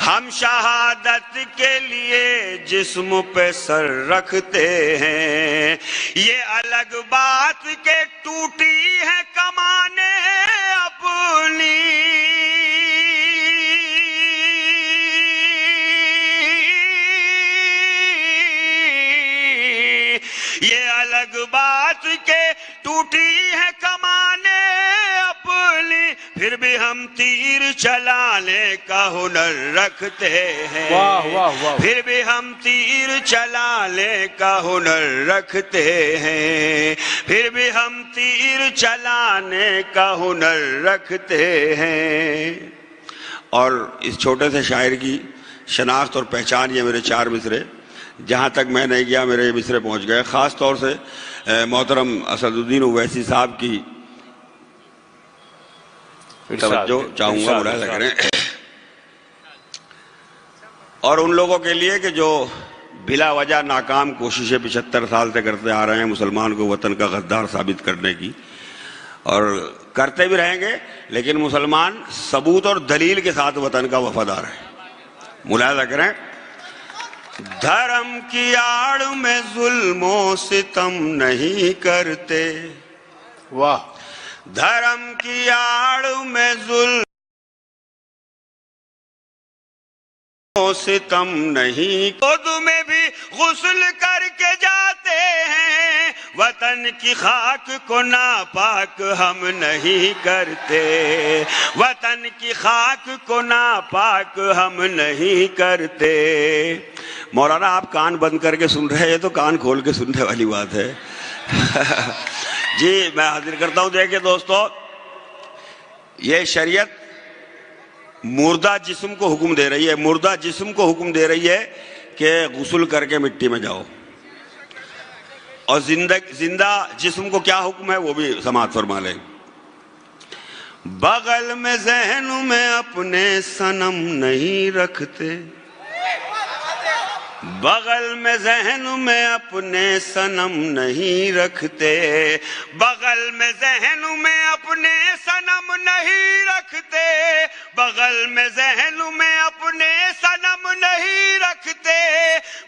ہم شہادت کے لیے جسم پہ سر رکھتے ہیں، یہ الگ بات کہ ٹوٹی ہے کمانے اپنی، یہ الگ بات کہ ٹوٹی ہے کمانے اپنی، پھر بھی ہم تیر چلانے کا ہنر رکھتے ہیں، واہ واہ واہ، پھر بھی ہم تیر چلانے کا ہنر رکھتے ہیں، پھر بھی ہم تیر چلانے کا ہنر رکھتے ہیں۔ اور اس چھوٹے سے شاعر کی شناخت اور پہچان یہ میرے 4 مصرے، جہاں تک میں نہیں گیا میرے یہ مصرے پہنچ گئے۔ خاص طور سے محترم اسد الدین اویسی صاحب کی توجہ چاہوں گا، ملاحظہ کریں، اور ان لوگوں کے لیے کہ جو بلا وجہ ناکام کوششیں 75 سال سے کرتے آ رہے ہیں مسلمان کو وطن کا غدار ثابت کرنے کی، اور کرتے بھی رہیں گے، لیکن مسلمان ثبوت اور دلیل کے ساتھ وطن کا وفادار ہے۔ ملاحظہ کریں، دھرم کی آڑ میں ظلم و ستم نہیں کرتے، واہ، دھرم کی آڑ میں ظلم و ستم نہیں، خود میں بھی غسل کر کے جاتے ہیں، وطن کی خاک کو ناپاک ہم نہیں کرتے، وطن کی خاک کو ناپاک ہم نہیں کرتے۔ مولانا آپ کان بند کر کے سن رہے ہیں تو کان کھول کے سننے والی بات ہے۔ جی میں حاضر کرتا ہوں، دیکھیں دوستو، یہ شریعت مردہ جسم کو حکم دے رہی ہے، مردہ جسم کو حکم دے رہی ہے کہ غسل کر کے مٹی میں جاؤ، اور زندہ جسم کو کیا حکم ہے وہ بھی سماعت فرما لیں۔ بغل میں ذہن میں اپنے صنم نہیں رکھتے، بغل میں ذہن میں اپنے صنم نہیں رکھتے، بغل میں ذہن میں اپنے صنم نہیں رکھتے، بغل میں ذہن میں اپنے صنم نہیں رکھتے،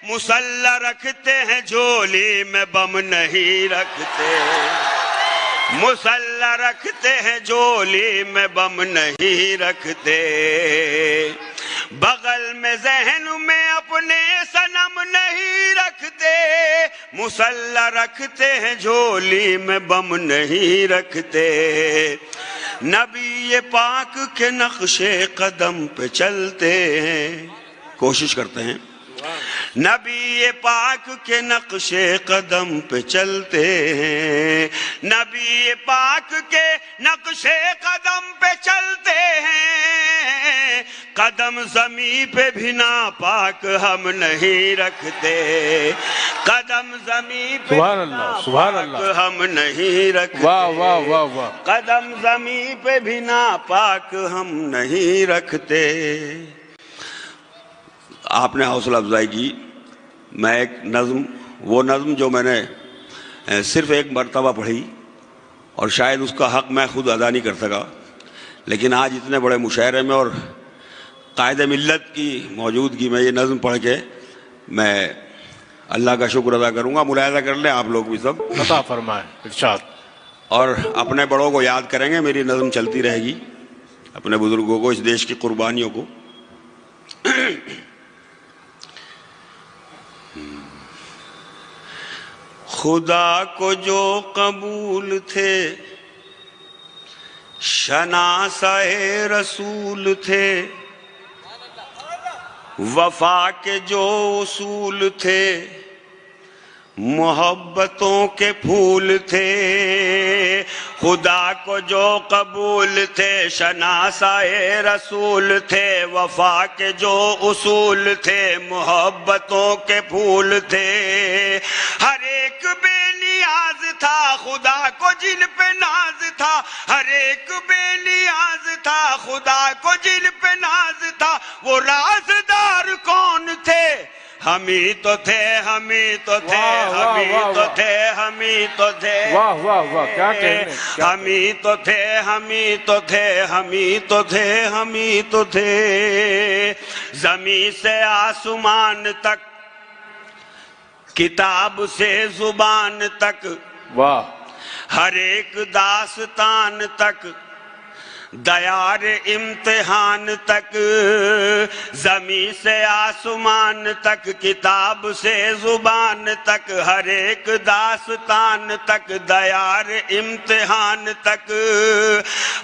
مسلح رکھتے ہیں جھولی میں بم نہیں رکھتے، مسلح رکھتے ہیں جھولی میں بم نہیں رکھتے، بغل میں ذہن میں اپنے صنم نہیں رکھتے، مسلح رکھتے ہیں جھولی میں بم نہیں رکھتے، نبی پاک کے نقش قدم پہ چلتے ہیں، کوشش کرتے ہیں، نبی پاک کے نقش قدم پہ چلتے ہیں، نبی پاک کے نقش قدم پہ چلتے ہیں، قدم زمین پہ بھی ناپاک ہم نہیں رکھتے، قدم زمین پہ بھی ناپاک ہم نہیں رکھتے، واہ واہ واہ واہ، قدم زمین پہ بھی ناپاک ہم نہیں رکھتے۔ آپ نے حوصلہ افزائی کی، میں ایک نظم، وہ نظم جو میں نے صرف ایک مرتبہ پڑھی اور شاید اس کا حق میں خود ادا نہیں کر سکا، لیکن آج اتنے بڑے مشاعرے میں اور قائد ملت کی موجودگی میں یہ نظم پڑھ کے میں اللہ کا شکر ادا کروں گا۔ ملاحظہ کر لیں آپ لوگ بھی سب، عطا فرمائیں، ارشاد، اور اپنے بڑوں کو یاد کریں گے، میری نظم چلتی رہے گی، اپنے بزرگوں کو، اس دیش کی قربانیوں کو۔ خدا کو جو قبول تھے، شناسائے رسول تھے، وفا کے جو اصول تھے، محبتوں کے پھول تھے، خدا کو جو قبول تھے، شناسائے رسول تھے، وفا کے جو اصول تھے، محبتوں کے پھول تھے، ہر ایک بے نیاز تھا خدا کو جن پہ ناز تھا، ہر ایک بے نیاز تھا خدا کو جن پہ ناز تھا، وہ رازدار کون تھے؟ ہم ہی تو تھے، ہم ہی تو تھے، ہم ہی تو تھے، ہم ہی تو تھے، واہ واہ واہ، کیا کہنے، ہم ہی تو تھے، ہم ہی تو تھے، ہم ہی تو تھے، ہم ہی تو تھے، زمین سے آسمان تک، کتاب سے زبان تک، واہ، ہر ایک داستان تک، دیار امتحان تک، زمین سے آسمان تک، کتاب سے زبان تک، ہر ایک داستان تک، دیار امتحان تک،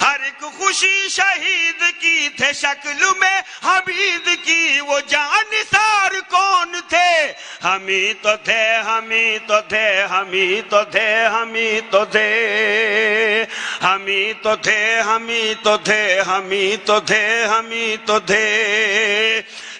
ہر ایک خوشی شہید کی تھے شکل میں حمید کی، وہ جانثار کون تھے؟ ہمیں تو تھے، ہمیں تو تھے، ہمیں تو تھے، ہمیں تو تھے، ہمیں تو تھے، ہمیں تو تھے، ہمیں تو تھے، ہمیں تو تھے،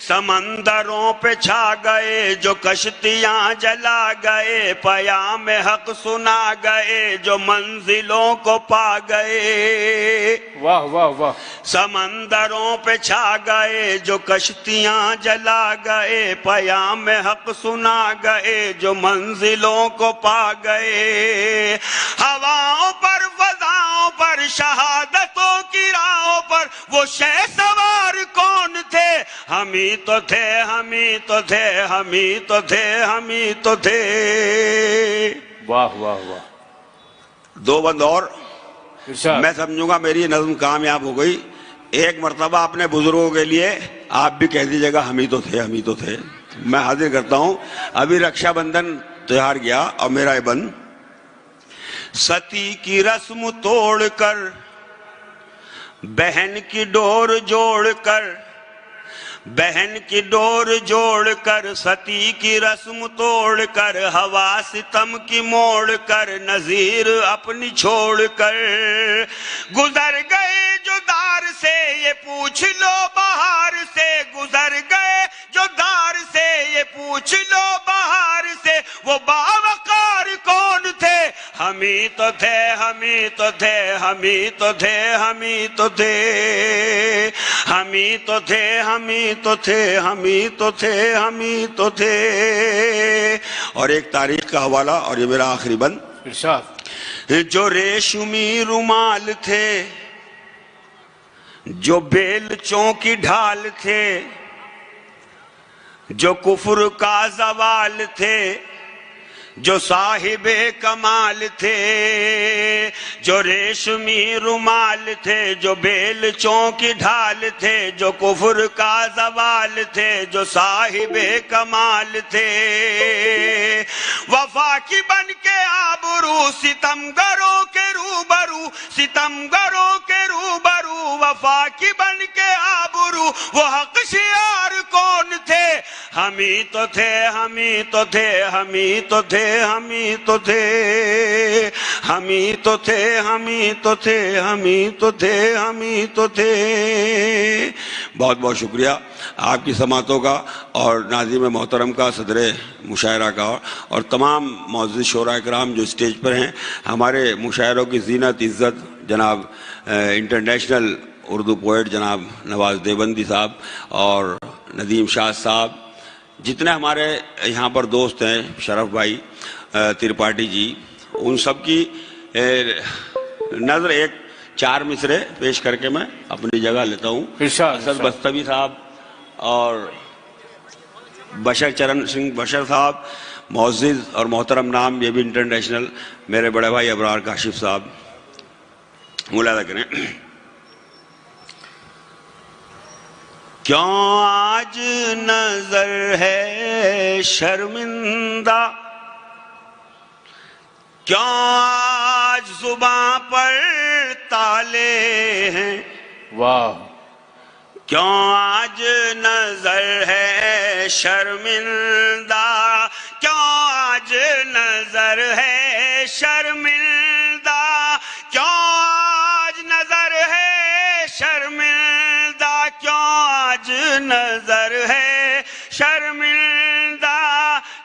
سمندروں پہ چھا گئے جو کشتیاں جلا گئے، پیام حق سنا گئے جو منزلوں کو پا گئے، واہ واہ واہ، سمندروں پہ چھا گئے جو کشتیاں جلا گئے، پیام حق سنا گئے جو منزلوں کو پا گئے، ہواؤں پر فضاؤں پر شہادتوں کی راہوں پر وہ شہ سوار کون تھے؟ ہمیں تو تھے، ہمیں تو تھے، ہمیں تو تھے، ہمیں تو تھے۔ واہ واہ واہ، دو بند اور ارشاد۔ میں سمجھوں گا میری نظم کامیاب ہو گئی۔ ایک مرتبہ اپنے بزرگوں کے لیے آپ بھی کہہ دیجئے گا ہمیں تو تھے، ہمیں تو تھے۔ میں حاضر کرتا ہوں، ابھی رکشا بندھن تہوار گیا اور میرا یہ بند، ستی کی رسم توڑ کر بہن کی ڈور جوڑ کر، بہن کی ڈور جوڑ کر، ستی کی رسم توڑ کر، ہوا ستم کی موڑ کر، نظیر اپنی چھوڑ کر، گزر گئے جو دار سے یہ پوچھ لو بہار سے، گزر گئے جو دار سے یہ پوچھ لو بہار سے، وہ باوقار کون تھے؟ ہمیں تو تھے، ہمیں تو تھے، ہمیں تو تھے، ہمیں تو تھے، ہمیں تو تھے، ہمیں تو تھے، ہمیں تو تھے، ہمیں تو تھے۔ اور ایک تاریخ کا حوالہ اور یہ میرا آخری بند، ارشاد۔ جو ریشمی رومال تھے، جو بیلچوں کی ڈھال تھے، جو کفر کا زوال تھے، جو صاحب کمال تھے، جو ریشمی رومال تھے، جو بیلچوں کی ڈھال تھے، جو کفر کا زوال تھے، جو صاحب کمال تھے، وفا کی بن کے آبرو ستمگروں کے روبرو، ستمگروں کے روبرو، وفا کی بن کے آبرو، وہ حق شیار کون تھے؟ ہمیں تو تھے، ہمیں تو تھے، ہمیں تو تھے، ہمیں تو تھے، ہمیں تو تھے، ہمیں تو تھے، ہمیں تو تھے، ہمیں تو تھے۔ بہت بہت شکریہ آپ کی سماعتوں کا اور ناظرین محترم کا، صدر مشاعرہ کا، اور تمام معزز شعراء کرام جو اسٹیج پر ہیں۔ ہمارے مشاعروں کی زینت عزت جناب انٹرنیشنل اردو پوئٹ جناب نواز دیوبندی صاحب اور ندیم شاہ صاحب، جتنے ہمارے یہاں پر دوست ہیں، شرف بھائی ترپاٹھی جی، ان سب کی نظر ایک 4 مصرے پیش کر کے میں اپنی جگہ لیتا ہوں۔ اسد بستوی صاحب اور بشر چرن سنگھ بشر صاحب، معزز اور محترم نام، یہ بھی انٹرنیشنل، میرے بڑے بھائی ابرار کاشف صاحب، ملاحظہ کریں۔ کیوں آج نظر ہے شرمندہ، کیوں آج زباں پر تالے ہیں، واہ، کیوں آج نظر ہے شرمندہ، کیوں آج نظر ہے شرمندہ، کیوں آج نظر ہے شرمندہ، کیوں آج نظر ہے شرمندہ،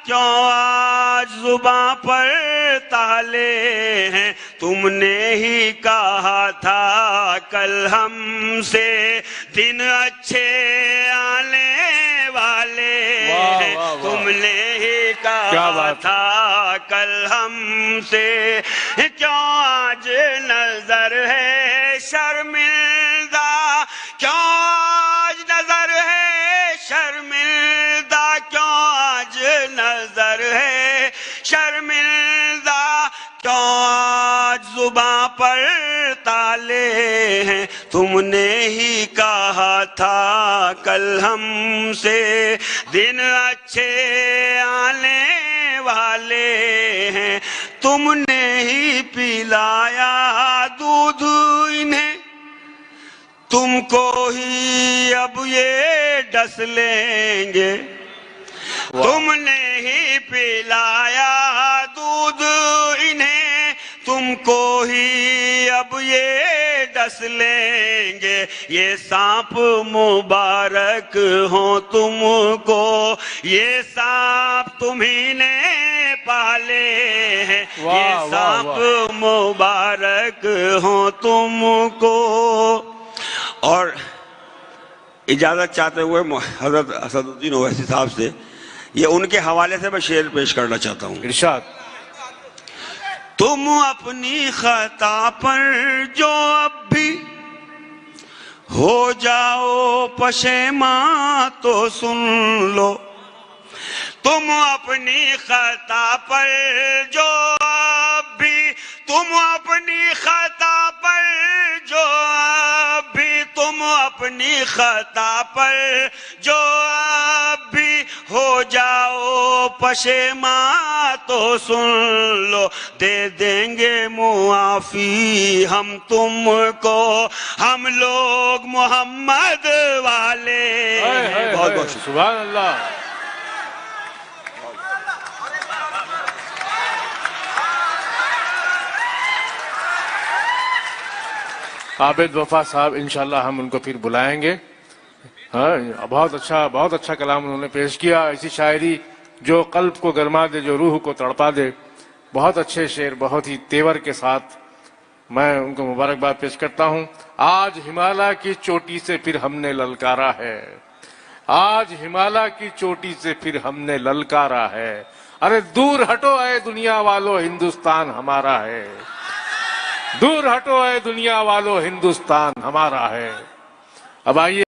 کیوں آج زباں پر تالے ہیں۔ تم نے ہی کہا تھا کل ہم سے دن اچھے آنے والے ہیں، تم نے ہی کہا تھا کل ہم سے، کیوں آج نظر ہے شرمندہ، کیوں آج نظر ہے ہیں تم نے ہی کہا تھا کل ہم سے دن اچھے آنے والے ہیں تم نے ہی پلایا دودھ انہیں تم کو ہی اب یہ ڈس لیں گے تم نے ہی پلایا دودھ انہیں تم کو ہی اب یہ ڈس لیں گے یہ سانپ مبارک ہوں تم کو یہ سانپ تمہیں نے پالے ہیں یہ سانپ مبارک ہوں تم کو. اور اجازت چاہتے ہوئے حضرت اسد الدین اویسی صاحب سے یہ ان کے حوالے سے میں شعر پیش کرنا چاہتا ہوں. ارشاد. تم اپنی خطا پر جو اب بھی ہو جاؤ پشیماں تو سن لو تم اپنی خطا پر جو اب بھی تم اپنی خطا پر جو اب بھی تم اپنی خطا پر جو اب بھی ہو جاؤ پشیماں تو سن لو دے دیں گے معافی ہم تم کو ہم لوگ محمد والے ہیں. بہت بہت سبحان اللہ. عابد وفا صاحب انشاءاللہ ہم ان کو پھر بلائیں گے. ہاں بہت اچھا کلام انہوں نے پیش کیا. ایسی شاعری جو قلب کو گرما دے جو روح کو تڑپا دے. بہت اچھے شعر بہت ہی تیور کے ساتھ میں ان کو مبارکباد پیش کرتا ہوں. آج ہمالیہ کی چوٹی سے پھر ہم نے للکارا ہے آج ہمالیہ کی چوٹی سے پھر ہم نے للکارا ہے ارے دور ہٹو اے دنیا والو ہندوستان ہمارا ہے دور ہٹو اے دنیا والو ہندوستان ہمارا ہے. اب آئیے